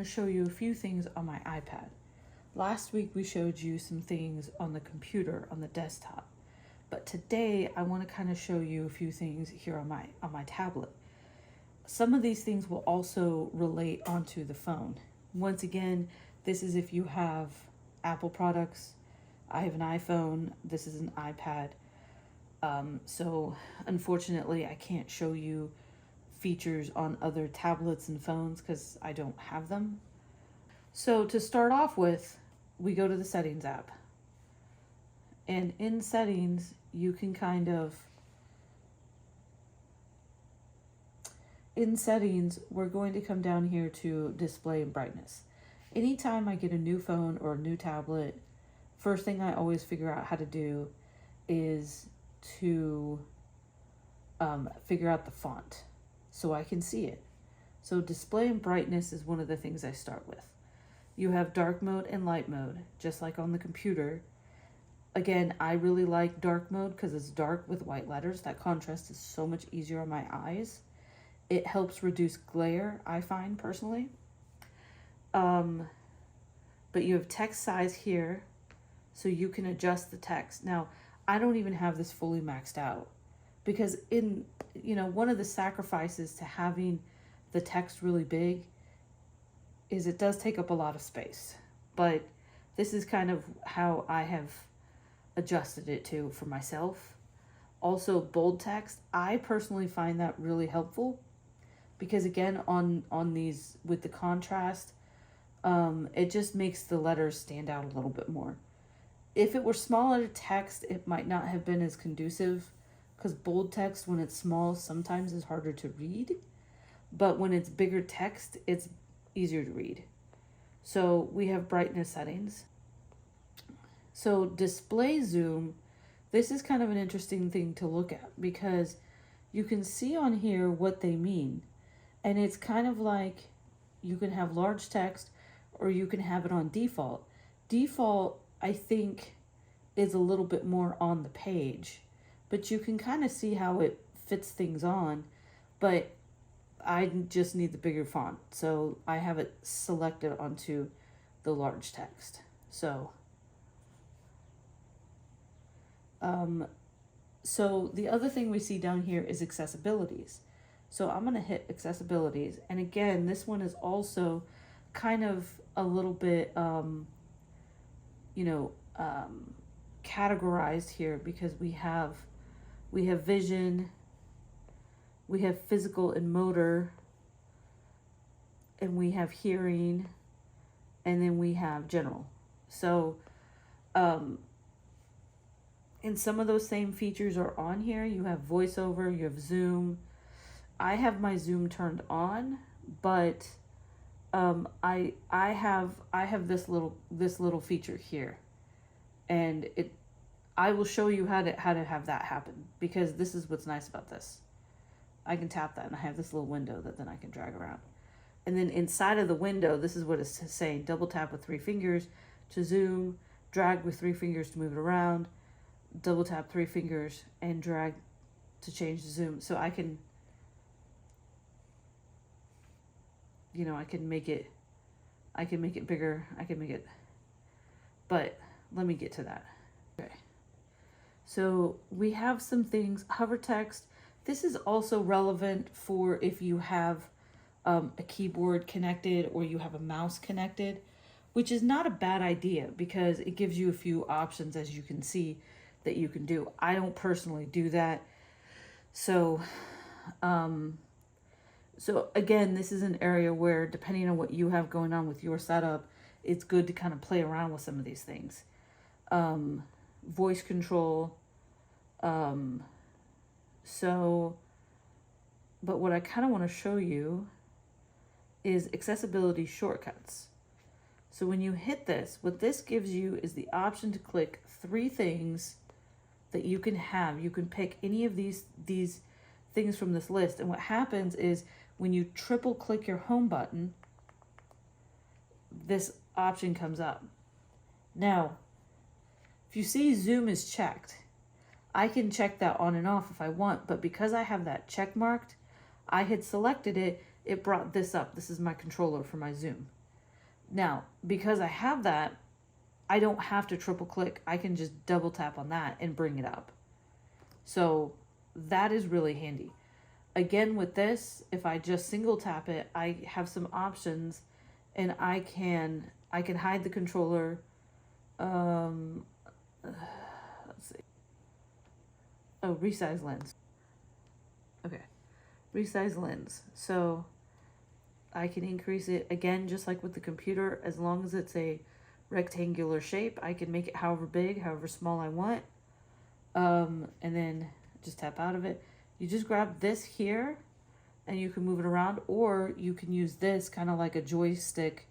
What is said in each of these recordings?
to show you a few things on my iPad. Last week we showed you some things on the computer, on the desktop. But today I want to kind of show you a few things here on my tablet. Some of these things will also relate onto the phone. Once again, this is if you have Apple products. I have an iPhone. This is an iPad. So unfortunately, I can't show you features on other tablets and phones because I don't have them. So to start off with, we go to the Settings app. And in Settings, you can in Settings, we're going to come down here to Display and Brightness. Anytime I get a new phone or a new tablet, first thing I always figure out how to do is to figure out the font so I can see it. So Display and Brightness is one of the things I start with. You have dark mode and light mode, just like on the computer. Again, I really like dark mode because it's dark with white letters. That contrast is so much easier on my eyes. It helps reduce glare, I find personally. But you have text size here, so you can adjust the text. Now, I don't even have this fully maxed out because one of the sacrifices to having the text really big is it does take up a lot of space. But this is kind of how I have adjusted it to for myself. Also, bold text, I personally find that really helpful because again, on these with the contrast, it just makes the letters stand out a little bit more. If it were smaller text, it might not have been as conducive because bold text, when it's small, sometimes is harder to read. But when it's bigger text, it's easier to read. So we have brightness settings. So display zoom, this is kind of an interesting thing to look at because you can see on here what they mean. And it's kind of like you can have large text or you can have it on default. Default, I think, is a little bit more on the page, but you can kind of see how it fits things on, but I just need the bigger font. So I have it selected onto the large text. So the other thing we see down here is accessibilities. So I'm going to hit accessibilities. And again, this one is also kind of a little bit, categorized here because we have vision, we have physical and motor, and we have hearing, and then we have general. So, and some of those same features are on here. You have voiceover, you have zoom. I have my zoom turned on, but I have this little feature here, and I will show you how to have that happen because this is what's nice about this. I can tap that and I have this little window that then I can drag around. And then inside of the window, this is what it's saying. Double tap with 3 fingers to zoom, drag with 3 fingers to move it around, double tap 3 fingers and drag to change the zoom. So I can, I can make it bigger. I can make it, but let me get to that. Okay. So we have some things, hover text. This is also relevant for if you have a keyboard connected or you have a mouse connected, which is not a bad idea because it gives you a few options, as you can see, that you can do. I don't personally do that. So, so again, this is an area where depending on what you have going on with your setup, it's good to kind of play around with some of these things. Voice control. But what I kind of want to show you is accessibility shortcuts. So when you hit this, what this gives you is the option to click 3 things that you can have. You can pick any of these things from this list. And what happens is when you triple click your home button, this option comes up. Now, if you see zoom is checked, I can check that on and off if I want, but because I have that check marked, I had selected it, it brought this up. This is my controller for my zoom. Now, because I have that, I don't have to triple click. I can just double tap on that and bring it up. So that is really handy. Again, with this, if I just single tap it, I have some options, and I can hide the controller. Let's see. Oh, resize lens. Okay, resize lens. So I can increase it again, just like with the computer, as long as it's a rectangular shape. I can make it however big, however small I want. And then just tap out of it. You just grab this here and you can move it around, or you can use this kind of like a joystick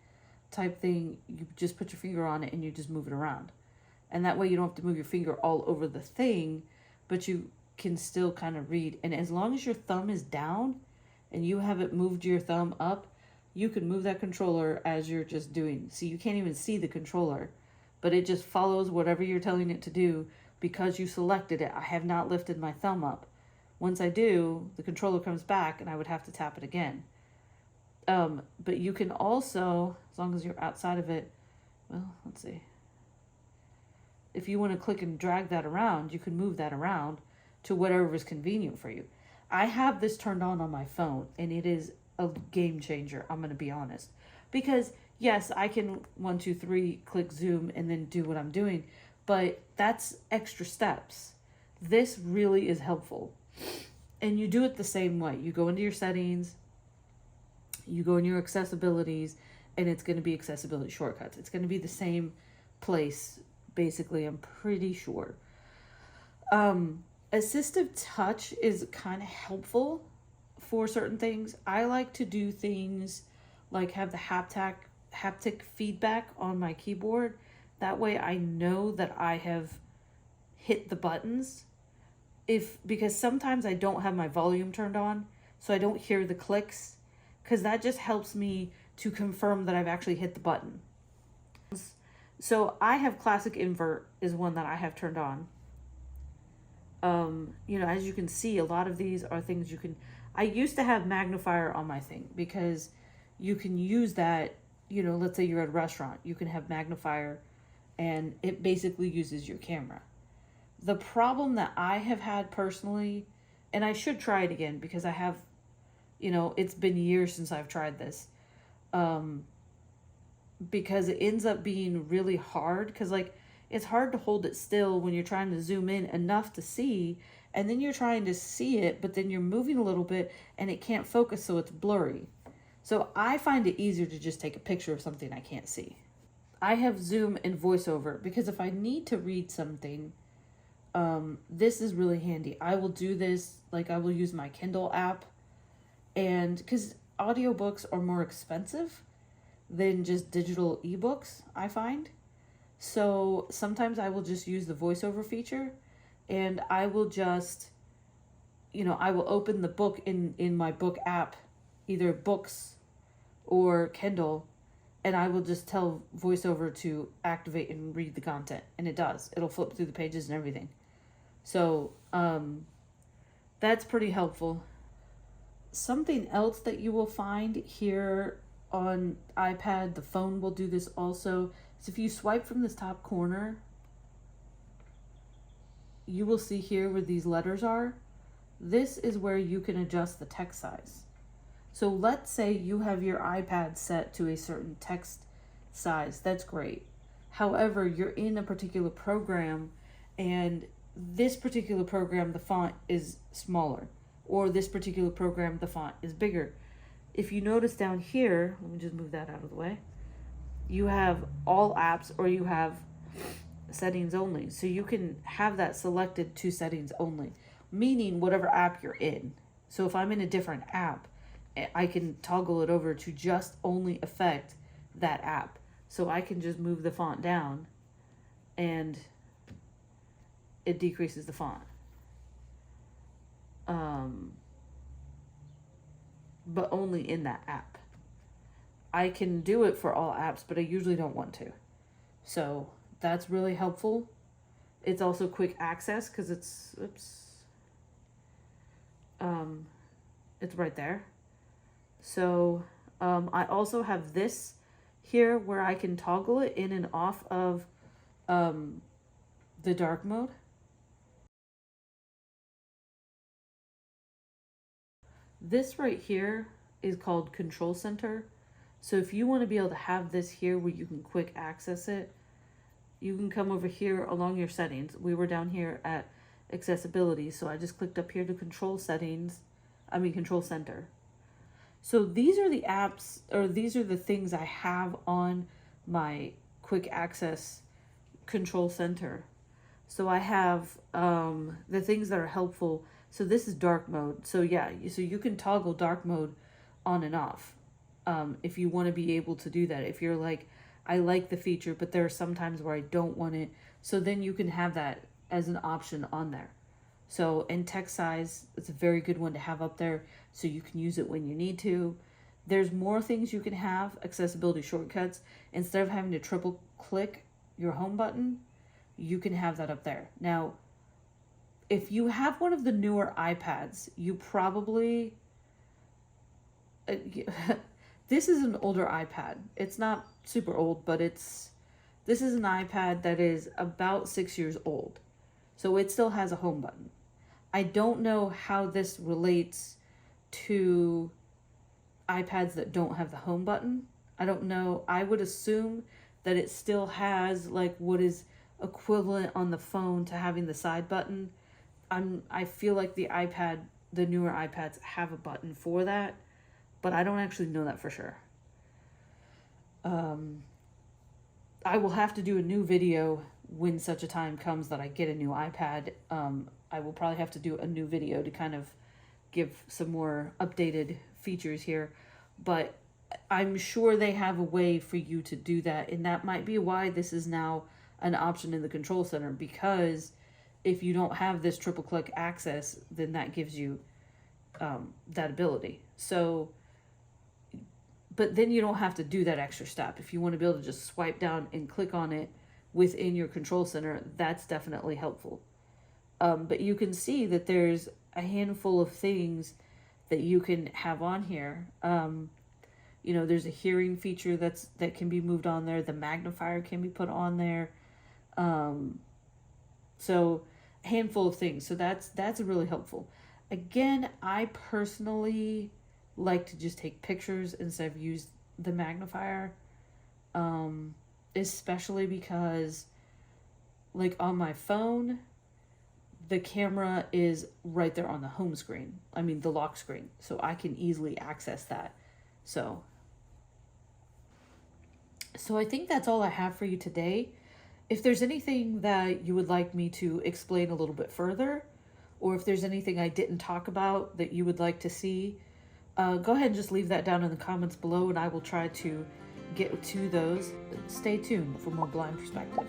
type thing. You just put your finger on it and you just move it around. And that way you don't have to move your finger all over the thing, but you can still kind of read. And as long as your thumb is down and you haven't moved your thumb up, you can move that controller as you're just doing. See, you can't even see the controller, but it just follows whatever you're telling it to do because you selected it. I have not lifted my thumb up. Once I do, the controller comes back and I would have to tap it again. But you can also, as long as you're outside of it, well, let's see. If you want to click and drag that around, you can move that around to whatever is convenient for you. I have this turned on my phone, and it is a game changer, I'm going to be honest. Because, yes, I can 1, 2, 3, click zoom, and then do what I'm doing, but that's extra steps. This really is helpful. And you do it the same way. You go into your settings, you go in your accessibilities, and it's going to be accessibility shortcuts. It's going to be the same place, basically, I'm pretty sure. Assistive touch is kind of helpful for certain things. I like to do things like have the haptic feedback on my keyboard. That way I know that I have hit the buttons. Because sometimes I don't have my volume turned on, so I don't hear the clicks, because that just helps me to confirm that I've actually hit the button. So I have classic invert is one that I have turned on. As you can see, a lot of these are things I used to have magnifier on my thing, because you can use that, let's say you're at a restaurant, you can have magnifier and it basically uses your camera. The problem that I have had personally, and I should try it again because I have, it's been years since I've tried this, because it ends up being really hard, because it's hard to hold it still when you're trying to zoom in enough to see, and then you're trying to see it, but then you're moving a little bit and it can't focus, so it's blurry. So I find it easier to just take a picture of something I can't see. I have zoom and voiceover because if I need to read something, this is really handy. I will do this, I will use my Kindle app, and because audiobooks are more expensive than just digital ebooks, I find. So sometimes I will just use the voiceover feature, and I will just, I will open the book in my book app, either Books or Kindle, and I will just tell voiceover to activate and read the content, and it does. It'll flip through the pages and everything. So that's pretty helpful. Something else that you will find here on iPad, the phone will do this also, is if you swipe from this top corner, you will see here where these letters are. This is where you can adjust the text size. So let's say you have your iPad set to a certain text size. That's great. However, you're in a particular program, and this particular program, the font is smaller, or this particular program, the font is bigger. If you notice down here, let me just move that out of the way, you have all apps, or you have settings only. So you can have that selected to settings only, meaning whatever app you're in. So if I'm in a different app, I can toggle it over to just only affect that app. So I can just move the font down and it decreases the font. But only in that app. I can do it for all apps, but I usually don't want to. So that's really helpful. It's also quick access because it's right there. So I also have this here where I can toggle it in and off of the dark mode. This right here is called Control Center. So if you want to be able to have this here where you can quick access it, you can come over here along your settings. We were down here at accessibility, so I just clicked up here to Control Center. So these are the apps, or these are the things I have on my quick access Control Center. So I have the things that are helpful. So this is dark mode. So yeah, so you can toggle dark mode on and off if you want to be able to do that. If you're like, I like the feature, but there are some times where I don't want it. So then you can have that as an option on there. So, and text size, it's a very good one to have up there so you can use it when you need to. There's more things you can have, accessibility shortcuts. Instead of having to triple click your home button, you can have that up there. Now, if you have one of the newer iPads, you probably, this is an older iPad. It's not super old, but this is an iPad that is about 6 years old. So it still has a home button. I don't know how this relates to iPads that don't have the home button. I don't know. I would assume that it still has like what is equivalent on the phone to having the side button. I feel like the newer iPads have a button for that, but I don't actually know that for sure. I will have to do a new video when such a time comes that I get a new iPad. I will probably have to do a new video to kind of give some more updated features here, but I'm sure they have a way for you to do that, and that might be why this is now an option in the Control Center, because if you don't have this triple click access, then that gives you that ability. So, but then you don't have to do that extra step. If you want to be able to just swipe down and click on it within your Control Center, that's definitely helpful. But you can see that there's a handful of things that you can have on here. You know, there's a hearing feature that can be moved on there. The magnifier can be put on there. So a handful of things. So that's really helpful. Again, I personally like to just take pictures instead of use the magnifier. Especially because like on my phone, the camera is right there on the home screen. I mean, the lock screen. So I can easily access that. So I think that's all I have for you today. If there's anything that you would like me to explain a little bit further, or if there's anything I didn't talk about that you would like to see, go ahead and just leave that down in the comments below, and I will try to get to those. Stay tuned for more Blind Perspective.